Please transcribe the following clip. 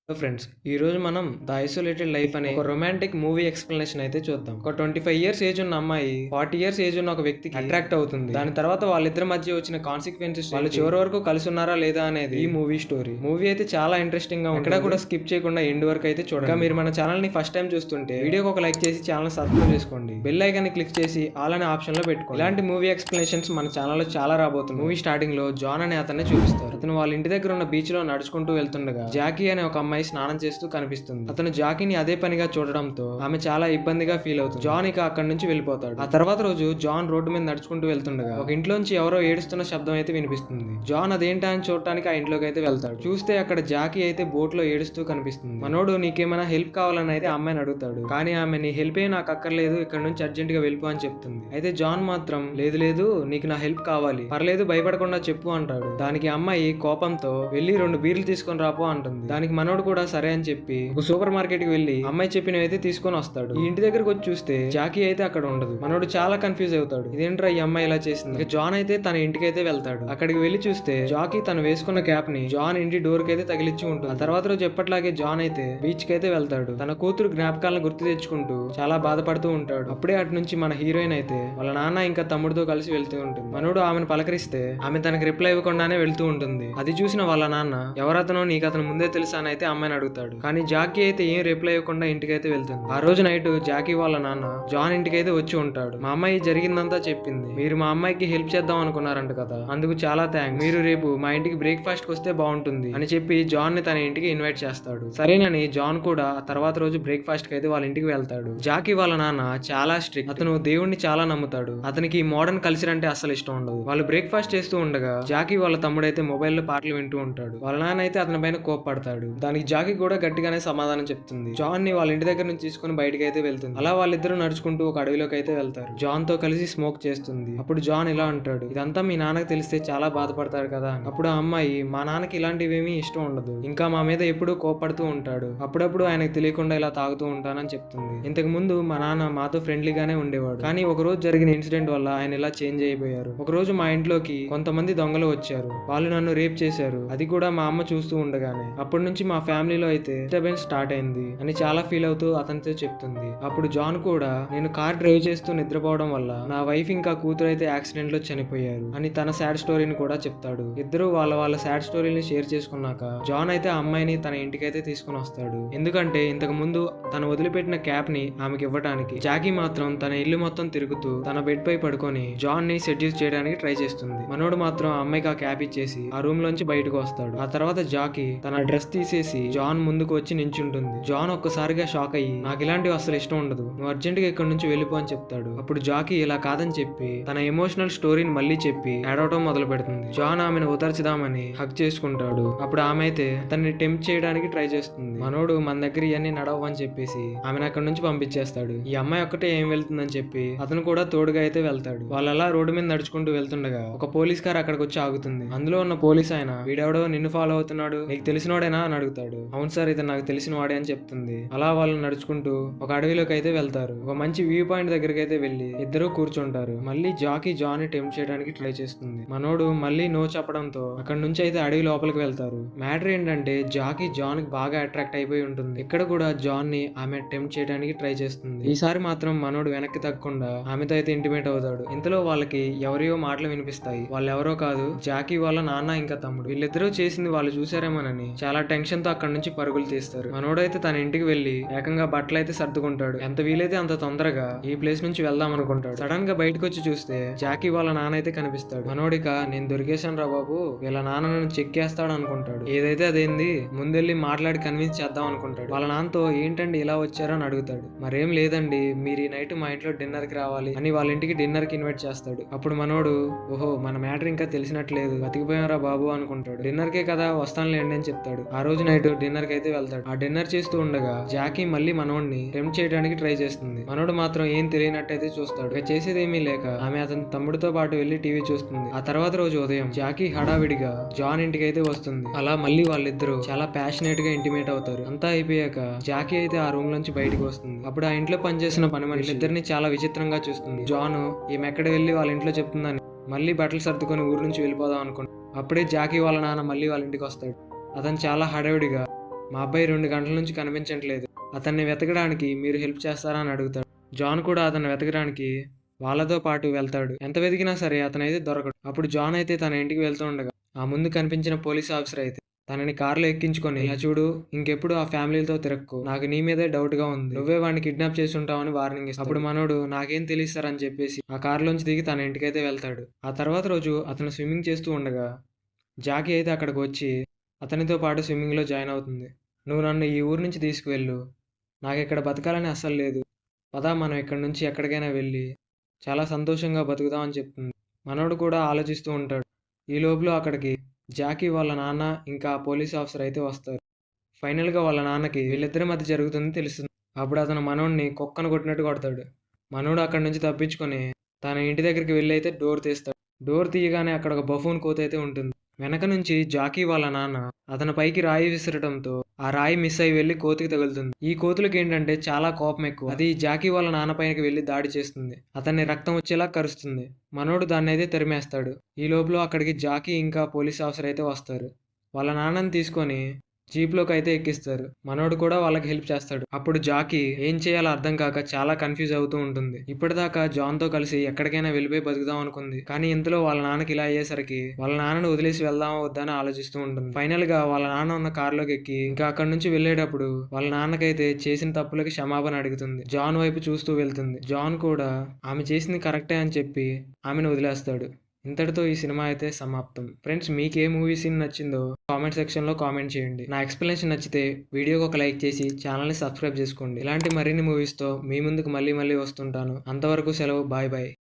Hello friends, ఈ రోజు మనం ద ఐసోలేటెడ్ లైఫ్ అనే ఒక రొమాంటిక్ మూవీ ఎక్స్ప్లెనేషన్ అయితే చూద్దాం. ఒక 25 ఇయర్స్ ఏజ్ ఉన్న అమ్మాయి 40 ఇయర్స్ ఏజ్ ఉన్న ఒక వ్యక్తికి అట్రాక్ట్ అవుతుంది. దాని తర్వాత వాళ్ళిద్దరి మధ్య వచ్చిన కాన్సిక్వెన్సెస్, వాళ్ళు చివరి వరకు కలిసి ఉన్నారా లేదా అనేది ఈ మూవీ స్టోరీ. మూవీ అయితే చాలా ఇంట్రెస్టింగ్ గా ఉంటుంది. ఎక్కడ కూడా స్కిప్ చేయకుండా ఎండ్ వరకు అయితే చూడండి. మీరు మన ఛానల్ ని ఫస్ట్ టైం చూస్తుంటే వీడియోకి ఒక లైక్ చేసి ఛానల్ సబ్స్క్రైబ్ చేసుకోండి. బెల్ ఐకాన్ ని క్లిక్ చేసి ఆల్ అనే ఆప్షన్ లో పెట్టుకోండి. ఇలాంటి మూవీ ఎక్స్ప్లెనేషన్స్ మన ఛానల్ లో చాలా రాబోతుంది. మూవీ స్టార్టింగ్ లో జాన్ అనే అతన్ని చూపిస్తారు. అతను వాళ్ళ ఇంటి దగ్గర ఉన్న బీచ్ లో నడుచుకుంటూ వెళ్తుండగా జాకీ అనే ఒక అమ్మాయి స్నానం చేస్తూ కనిపిస్తుంది. అతను జాకీని అదే పనిగా చూడడంతో ఆమె చాలా ఇబ్బందిగా ఫీల్ అవుతుంది. జాన్ ఇక అక్కడి నుంచి వెళ్ళిపోతాడు. ఆ తర్వాత రోజు జాన్ రోడ్డు మీద నడుచుకుంటూ వెళ్తుండగా ఒక ఇంట్లోంచి ఎవరో ఏడుస్తున్న శబ్దం అయితే వినిపిస్తుంది. జాన్ అదేంటా అని చూడటానికి ఆ ఇంట్లోకి అయితే వెళ్తాడు. చూస్తే అక్కడ జాకీ అయితే బోట్ లో ఏడుస్తూ కనిపిస్తుంది. మనోడు నీకేమైనా హెల్ప్ కావాలని అయితే అమ్మాయిని అడుగుతాడు. కానీ ఆమె నీ హెల్ప్ ఏ నాకు అక్కర్లేదు, ఇక్కడ నుంచి అర్జెంట్ గా వెళ్ళిపో అని చెప్తుంది. అయితే జాన్ మాత్రం లేదు లేదు, నీకు నా హెల్ప్ కావాలి, పర్లేదు భయపడకుండా చెప్పు అంటాడు. దానికి అమ్మాయి కోపంతో వెళ్ళి 2 బీర్లు తీసుకొని రాపో అంటుంది. దానికి మనోడు కూడా సరే అని చెప్పి ఒక సూపర్ మార్కెట్ కి వెళ్లి అమ్మాయి చెప్పినవి అయితే తీసుకొని వస్తాడు. ఈ ఇంటి దగ్గరకు వచ్చి చూస్తే జాకీ అయితే అక్కడ ఉండదు. మనోడు చాలా కన్ఫ్యూజ్ అవుతాడు, ఇదేంట్రా ఈ అమ్మాయి ఇలా చేసింది. ఇక జాన్ అయితే తన ఇంటికి అయితే వెళ్తాడు. అక్కడికి వెళ్లి చూస్తే జాకీ తను వేసుకున్న క్యాప్ ని జాన్ ఇంటి డోర్ కి అయితే తగిలిచ్చి ఉంటుంది. ఆ తర్వాత రోజు ఎప్పట్లాగే జాన్ అయితే బీచ్ కి అయితే వెళ్తాడు. తన కూతురు జ్ఞాపకాలను గుర్తు తెచ్చుకుంటూ చాలా బాధపడుతూ ఉంటాడు. అప్పుడే అటు నుంచి మన హీరోయిన్ అయితే వాళ్ళ నాన్న ఇంకా తమ్ముడితో కలిసి వెళ్తూ ఉంటుంది. మనోడు ఆమెను పలకరిస్తే ఆమె తనకి రిప్లై ఇవ్వకుండానే వెళ్తూ ఉంటుంది. అది చూసిన వాళ్ళ నాన్న ఎవరతనో నీకు అతను ముందే తెలుసా అని అయితే అమ్మాయిని అడుగుతాడు. కానీ జాకీ అయితే ఏం రిప్లై ఇవ్వకుండా ఇంటికైతే వెళ్తుంది. ఆ రోజు నైట్ జాకీ వాళ్ళ నాన్న జాన్ ఇంటికైతే వచ్చి ఉంటాడు. మా అమ్మాయి జరిగిందంతా చెప్పింది. మీరు మా అమ్మాయికి హెల్ప్ చేద్దాం అనుకున్నారంట కదా, అందుకు చాలా థ్యాంక్స్. మీరు రేపు మా ఇంటికి బ్రేక్ఫాస్ట్ కి వస్తే బాగుంటుంది అని చెప్పి జాన్ ని తన ఇంటికి ఇన్వైట్ చేస్తాడు. సరేనని జాన్ కూడా ఆ తర్వాత రోజు బ్రేక్ఫాస్ట్ కి అయితే వాళ్ళ ఇంటికి వెళ్తాడు. జాకీ వాళ్ళ నాన్న చాలా స్ట్రిక్ట్. అతను దేవుణ్ణి చాలా నమ్ముతాడు. అతనికి మోడర్న్ కల్చర్ అంటే అసలు ఇష్టం ఉండదు. వాళ్ళు బ్రేక్ఫాస్ట్ చేస్తూ ఉండగా జాకీ వాళ్ళ తమ్ముడైతే మొబైల్ లో పాటలు వింటూ ఉంటాడు. వాళ్ళ నాన్న అయితే అతని పైన కోప్పడతాడు. దానికి జాకీ కూడా గట్టిగానే సమాధానం చెప్తుంది. జాన్ ని వాళ్ళ ఇంటి దగ్గర నుంచి తీసుకుని బయటకి అయితే వెళ్తుంది. అలా వాళ్ళిద్దరూ నడుచుకుంటూ ఒక అడవిలోకి అయితే వెళ్తారు. జాన్ తో కలిసి స్మోక్ చేస్తుంది. అప్పుడు జాన్ ఇలా అంటాడు, ఇదంతా మీ నాన్నకి తెలిస్తే చాలా బాధపడతాడు కదా. అప్పుడు ఆ అమ్మాయి, మా నాన్నకి ఇలాంటివేమీ ఇష్టం ఉండదు, ఇంకా మా మీద ఎప్పుడూ కోపడుతూ ఉంటాడు, అప్పుడప్పుడు ఆయనకు తెలియకుండా ఇలా తాగుతూ ఉంటానని చెప్తుంది. ఇంతకు ముందు మా నాన్న మాతో ఫ్రెండ్లీగానే ఉండేవాడు, కానీ ఒక రోజు జరిగిన ఇన్సిడెంట్ వల్ల ఆయన ఇలా చేంజ్ అయిపోయారు. ఒక రోజు మా ఇంట్లోకి కొంతమంది దొంగలు వచ్చారు. వాళ్ళు నన్ను రేప్ చేశారు, అది కూడా మా అమ్మ చూస్తూ ఉండగానే. అప్పటి నుంచి మా ఫ్యామిలీలో అయితే డిస్టర్బెన్స్ స్టార్ట్ అయింది అని చాలా ఫీల్ అవుతూ అతనితో చెప్తుంది. అప్పుడు జాన్ కూడా, నేను కార్ డ్రైవ్ చేస్తూ నిద్రపోవడం వల్ల నా వైఫ్ ఇంకా కూతురు అయితే యాక్సిడెంట్ లో చనిపోయారు అని తన సాడ్ స్టోరీని కూడా చెప్తాడు. ఇద్దరు వాళ్ళ సాడ్ స్టోరీని షేర్ చేసుకున్నాక జాన్ అయితే ఆ అమ్మాయిని తన ఇంటికైతే తీసుకుని వస్తాడు. ఎందుకంటే ఇంతకు ముందు తను వదిలిపెట్టిన క్యాప్ ని ఆమెకి ఇవ్వడానికి. జాకీ మాత్రం తన ఇల్లు మొత్తం తిరుగుతూ తన బెడ్ పై పడుకొని జాన్ ని సెడ్యూస్ చేయడానికి ట్రై చేస్తుంది. మనోడు మాత్రం ఆ అమ్మాయికి ఆ క్యాప్ ఇచ్చేసి ఆ రూమ్ లోంచి బయటకు వస్తాడు. ఆ తర్వాత జాకీ తన డ్రెస్ తీసేసి జాన్ ముందుకు వచ్చి నించుంటుంది. జాన్ ఒక్కసారిగా షాక్ అయ్యి, నాకు ఇలాంటివి అసలు ఇష్టం ఉండదు, నువ్వు అర్జెంట్ గా ఇక్కడ నుంచి వెళ్ళిపో అని చెప్తాడు. అప్పుడు జాకీ ఇలా కాదని చెప్పి తన ఎమోషనల్ స్టోరీని మళ్ళీ చెప్పి ఏడవటం మొదలు పెడుతుంది. జాన్ ఆమెను ఉదర్చుదామని హక్ చేసుకుంటాడు. అప్పుడు ఆమె అయితే తనని టెంప్ట్ చేయడానికి ట్రై చేస్తుంది. మనోడు మన దగ్గర ఇవన్నీ నడవు అని చెప్పేసి ఆమెను అక్కడ నుంచి పంపించేస్తాడు. ఈ అమ్మాయి ఒక్కటే ఏం వెళ్తుందని చెప్పి అతను కూడా తోడుగా అయితే వెళ్తాడు. వాళ్ళు అలా రోడ్డు మీద నడుచుకుంటూ వెళ్తుండగా ఒక పోలీస్ కార్ అక్కడికి వచ్చి ఆగుతుంది. అందులో ఉన్న పోలీస్ ఆయన, వీడెవడో నిన్ను ఫాలో అవుతున్నాడు, నీకు తెలిసినవాడేనా అని అడుగుతాడు. అవును సార్, ఇతను నాకు తెలిసిన వాడే అని చెప్తుంది. అలా వాళ్ళు నడుచుకుంటూ ఒక అడవిలోకి అయితే వెళ్తారు. ఒక మంచి వ్యూ పాయింట్ దగ్గరికి అయితే వెళ్లి ఇద్దరు కూర్చుంటారు. మళ్ళీ జాకీ జాన్ ని టెంప్ట్ చేయడానికి ట్రై చేస్తుంది. మనోడు మళ్ళీ నో చెప్పడంతో అక్కడ నుంచి అయితే అడవి లోపలికి వెళ్తారు. మ్యాటర్ ఏంటంటే జాకీ జాన్ కి బాగా అట్రాక్ట్ అయిపోయి ఉంటుంది. ఇక్కడ కూడా జాన్ ని ఆమె టెంప్ట్ చేయడానికి ట్రై చేస్తుంది. ఈసారి మాత్రం మనోడు వెనక్కి తగ్గకుండా ఆమెతో అయితే ఇంటిమేట్ అవుతాడు. ఇంతలో వాళ్ళకి ఎవరియో మాటలు వినిపిస్తాయి. వాళ్ళు ఎవరో కాదు, జాకీ వాళ్ళ నాన్న ఇంకా తమ్ముడు. వీళ్ళిద్దరూ చేసింది వాళ్ళు చూసారేమోనని చాలా టెన్షన్ తో అక్కడ నుంచి పరుగులు తీస్తారు. మనోడైతే తన ఇంటికి వెళ్లి ఏకంగా బట్టలు అయితే సర్దుకుంటాడు. ఎంత వీలైతే అంత తొందరగా ఈ ప్లేస్ నుంచి వెళ్దాం అనుకుంటాడు. సడన్ గా బయటకు వచ్చి చూస్తే జాకీ వాళ్ళ నాన్న అయితే కనిపిస్తాడు. మనోడిక, నేను దొరికేశాను రా బాబు, వీళ్ళ నాన్న నన్ను చెక్ చేస్తాడు అనుకుంటాడు. ఏదైతే అదేంది, ముందెళ్ళి మాట్లాడి కన్విన్స్ చేద్దాం అనుకుంటాడు. వాళ్ళ నాన్నతో ఏంటండి ఇలా వచ్చారని అడుగుతాడు. మరేం లేదండి, మీరు ఈ నైట్ మా ఇంట్లో డిన్నర్ కి రావాలి అని వాళ్ళ ఇంటికి డిన్నర్ కి ఇన్వైట్ చేస్తాడు. అప్పుడు మనోడు, ఓహో మన మ్యాటర్ ఇంకా తెలిసినట్లేదు, బతికిపోయారా బాబు అనుకుంటాడు. డిన్నర్ కే కదా, వస్తానులేండి అని చెప్తాడు. ఆ రోజు నైట్ డిన్నర్ కి అయితే వెళ్తాడు. ఆ డిన్నర్ చేస్తూ ఉండగా జాకీ మళ్ళీ మనోడిని టెంప్ట్ చేయడానికి ట్రై చేస్తుంది. మనోడు మాత్రం ఏం తెలియనట్టయితే చూస్తాడు. ఇక చేసేదేమీ లేక ఆమె అతని తమ్ముడితో పాటు వెళ్లి టీవీ చూస్తుంది. ఆ తర్వాత రోజు ఉదయం జాకీ హడావిడిగా జాన్ ఇంటికి అయితే వస్తుంది. అలా మళ్ళీ వాళ్ళిద్దరూ చాలా ప్యాషనేట్ గా ఇంటిమేట్ అవుతారు. అంతా అయిపోయాక జాకీ అయితే ఆ రూమ్ నుంచి బయటకు వస్తుంది. అప్పుడు ఆ ఇంట్లో పనిచేసిన పని మనిషి ఇద్దరిని చాలా విచిత్రంగా చూస్తుంది. జాన్ ఈమె ఎక్కడ వెళ్లి వాళ్ళ ఇంట్లో చెప్తుందని మళ్ళీ బట్టలు సర్దుకొని ఊరు నుంచి వెళ్ళిపోదాం అనుకుంటాడు. అప్పుడే జాకీ వాళ్ళ నాన్న మళ్ళీ వాళ్ళ ఇంటికి వస్తాడు. అతను చాలా హడావిడిగా మా అబ్బాయి 2 గంటల నుంచి కనిపించట్లేదు, అతన్ని వెతకడానికి మీరు హెల్ప్ చేస్తారా అని అడుగుతాడు. జాన్ కూడా అతన్ని వెతకడానికి వాళ్ళతో పాటు వెళ్తాడు. ఎంత వెతికినా సరే అతనైతే దొరకడు. అప్పుడు జాన్ అయితే తన ఇంటికి వెళ్తూ ఉండగా ఆ ముందు కనిపించిన పోలీస్ ఆఫీసర్ అయితే తనని కారులో ఎక్కించుకొని, ఇలా చూడు, ఇంకెప్పుడు ఆ ఫ్యామిలీతో తిరక్కు, నాకు నీ మీదే డౌట్ గా ఉంది, నువ్వే వాడిని కిడ్నాప్ చేసి ఉంటావని వార్నింగ్ ఇస్తాడు. అప్పుడు మనోడు నాకేం తెలియస్తారని చెప్పేసి ఆ కారులోంచి దిగి తన ఇంటికైతే వెళ్తాడు. ఆ తర్వాత రోజు అతను స్విమ్మింగ్ చేస్తూ ఉండగా జాకీ అయితే అక్కడికి వచ్చి అతనితో పాటు స్విమ్మింగ్లో జాయిన్ అవుతుంది. నువ్వు నన్ను ఈ ఊరు నుంచి తీసుకువెళ్ళు, నాకు ఇక్కడ బతకాలని అస్సలు లేదు, పదా మనం ఇక్కడ నుంచి ఎక్కడికైనా వెళ్ళి చాలా సంతోషంగా బతుకుదామని చెప్తుంది. మనోడు కూడా ఆలోచిస్తూ ఉంటాడు. ఈ లోపల అక్కడికి జాకీ వాళ్ళ నాన్న ఇంకా పోలీస్ ఆఫీసర్ అయితే వస్తారు. ఫైనల్గా వాళ్ళ నాన్నకి వీళ్ళిద్దరి మధ్య జరుగుతుంది తెలుస్తుంది. అప్పుడు అతను మనోడిని కుక్కను కొట్టినట్టు కొడతాడు. మనోడు అక్కడి నుంచి తప్పించుకొని తన ఇంటి దగ్గరికి వెళ్ళి అయితే డోర్ తీస్తాడు. డోర్ తీయగానే అక్కడ ఒక బఫూన్ కోత అయితే ఉంటుంది. వెనక నుంచి జాకీ వాళ్ళ నాన్న అతని పైకి రాయి విసరడంతో ఆ రాయి మిస్ అయి వెళ్ళి కోతికి తగులుతుంది. ఈ కోతులకి ఏంటంటే చాలా కోపం ఎక్కువ. అది జాకీ వాళ్ళ నాన్న పైకి వెళ్ళి దాడి చేస్తుంది. అతన్ని రక్తం వచ్చేలా కరుస్తుంది. మనోడు దాన్ని అయితే తరిమేస్తాడు. ఈ లోపల అక్కడికి జాకీ ఇంకా పోలీస్ ఆఫీసర్ అయితే వస్తారు. వాళ్ళ నాన్నని తీసుకొని జీప్లోకి అయితే ఎక్కిస్తారు. మనోడు కూడా వాళ్ళకి హెల్ప్ చేస్తాడు. అప్పుడు జాకీ ఏం చేయాలో అర్థం కాక చాలా కన్ఫ్యూజ్ అవుతూ ఉంటుంది. ఇప్పటిదాకా జాన్తో కలిసి ఎక్కడికైనా వెళ్ళిపోయి బతుకుదాం అనుకుంది. కానీ ఇంతలో వాళ్ళ నాన్నకి ఇలా అయ్యేసరికి వాళ్ళ నాన్నను వదిలేసి వెళ్దామా వద్దని ఆలోచిస్తూ ఉంటుంది. ఫైనల్ గా వాళ్ళ నాన్న ఉన్న కారులోకి ఎక్కి ఇంకా అక్కడి నుంచి వెళ్ళేటప్పుడు వాళ్ళ నాన్నకైతే చేసిన తప్పులకి క్షమాపణ అడుగుతుంది. జాన్ వైపు చూస్తూ వెళ్తుంది. జాన్ కూడా ఆమె చేసింది కరెక్టే అని చెప్పి ఆమెను వదిలేస్తాడు. ఇంతటితో ఈ సినిమా అయితే సమాప్తం. ఫ్రెండ్స్, మీకు ఏ మూవీ సీన్ నచ్చిందో కామెంట్ సెక్షన్లో కామెంట్ చేయండి. నా ఎక్స్ప్లెనేషన్ నచ్చితే వీడియోకి ఒక లైక్ చేసి ఛానల్ని సబ్స్క్రైబ్ చేసుకోండి. ఇలాంటి మరిన్ని మూవీస్తో మీ ముందుకు మళ్ళీ వస్తుంటాను. అంతవరకు సెలవు. Bye bye.